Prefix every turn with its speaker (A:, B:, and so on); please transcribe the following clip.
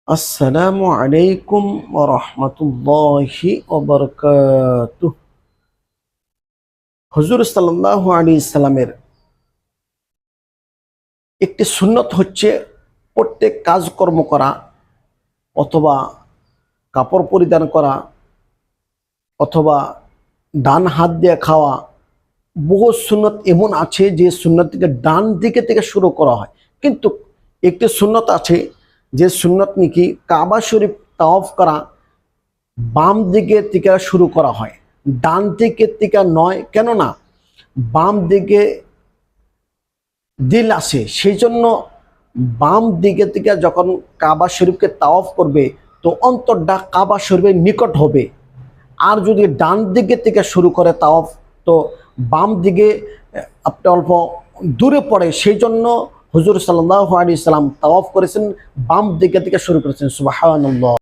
A: আসসালামু আলাইকুম ওয়া রাহমাতুল্লাহি ওয়া বারাকাতুহু। হুজুর সাল্লাল্লাহু আলাইহি সাল্লামের একটি সুন্নত হচ্ছে প্রত্যেক কাজকর্ম করা অথবা কাপড় পরিধান করা অথবা ডান হাত দিয়ে খাওয়া। বহু সুন্নত এমন আছে যে সুন্নতটিকে ডান দিকে থেকে শুরু করা হয়, কিন্তু একটি সুন্নত আছে যে সুন্নত নাকি কাবা শরীফ তাওয়াফ করা বাম দিকে থেকে শুরু করা হয়, ডান দিকে থেকে নয়। কেননা বাম দিকে দিল আসে, সেই জন্য বাম দিকে থেকে যখন কাবা শরীফকে তাওয়াফ করবে তো অন্তরটা কাবা শরীফের নিকট হবে। আর যদি ডান দিকে থেকে শুরু করে তাওয়াফ তো বাম দিকে আপনি অল্প দূরে পড়ে। সেই জন্য হুজুর সাল্লাল্লাহু আলাইহি সাল্লাম তাওয়াফ করেছেন বাম দিকে থেকে শুরু করেছেন। সুবহানাল্লাহ।